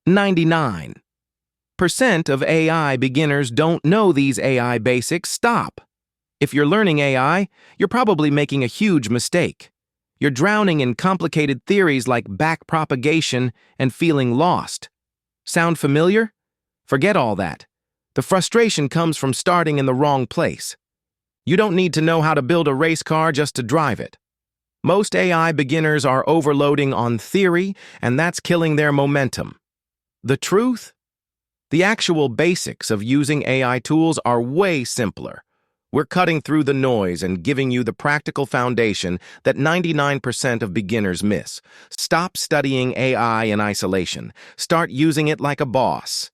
99% of AI beginners don't know these AI basics. Stop. If you're learning AI, you're probably making a huge mistake. You're drowning in complicated theories like backpropagation and feeling lost. Sound familiar? Forget all that. The frustration comes from starting in the wrong place. You don't need to know how to build a race car just to drive it. Most AI beginners are overloading on theory, and that's killing their momentum. The truth? The actual basics of using AI tools are way simpler. We're cutting through the noise and giving you the practical foundation that 99% of beginners miss. Stop studying AI in isolation. Start using it like a boss.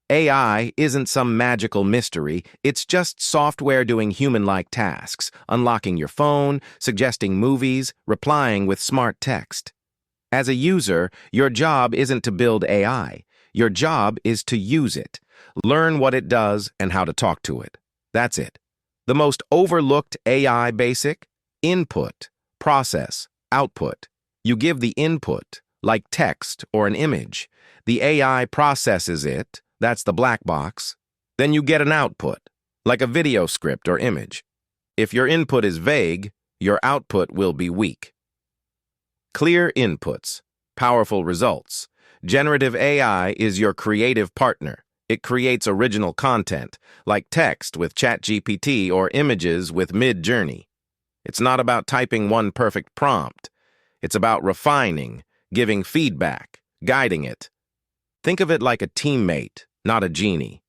AI isn't some magical mystery, it's just software doing human-like tasks, unlocking your phone, suggesting movies, replying with smart text. As a user, your job isn't to build AI. Your job is to use it. Learn what it does and how to talk to it. That's it. The most overlooked AI basic? Input, process, output. You give the input, like text or an image. The AI processes it, that's the black box. Then you get an output, like a video script or image. If your input is vague, your output will be weak. Clear inputs, powerful results. Generative AI is your creative partner. It creates original content, like text with ChatGPT or images with Mid-Journey. It's not about typing one perfect prompt. It's about refining, giving feedback, guiding it. Think of it like a teammate, not a genie.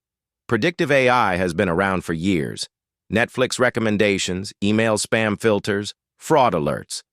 Predictive AI has been around for years. Netflix recommendations, email spam filters, fraud alerts.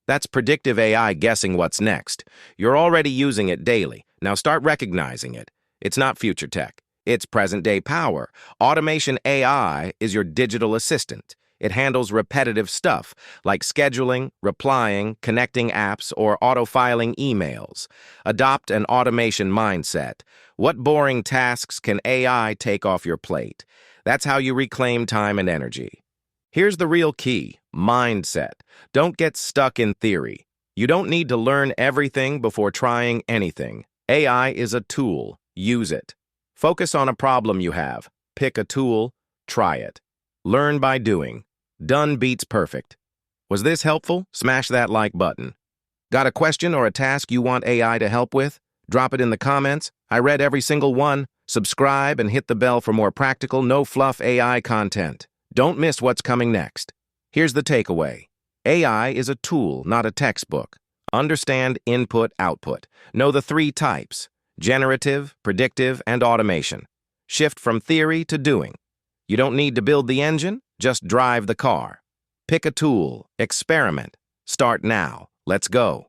That's predictive AI guessing what's next. You're already using it daily. Now start recognizing it. It's not future tech. It's present-day power. Automation AI is your digital assistant. It handles repetitive stuff like scheduling, replying, connecting apps, or auto-filing emails. Adopt an automation mindset. What boring tasks can AI take off your plate? That's how you reclaim time and energy. Here's the real key, mindset. Don't get stuck in theory. You don't need to learn everything before trying anything. AI is a tool. Use it. Focus on a problem you have. Pick a tool. Try it. Learn by doing. Done beats perfect. Was this helpful? Smash that like button. Got a question or a task you want AI to help with? Drop it in the comments. I read every single one. Subscribe and hit the bell for more practical, no-fluff AI content. Don't miss what's coming next. Here's the takeaway. AI is a tool, not a textbook. Understand input, output. Know the 3 types: generative, predictive, and automation. Shift from theory to doing. You don't need to build the engine, just drive the car. Pick a tool, experiment. Start now. Let's go.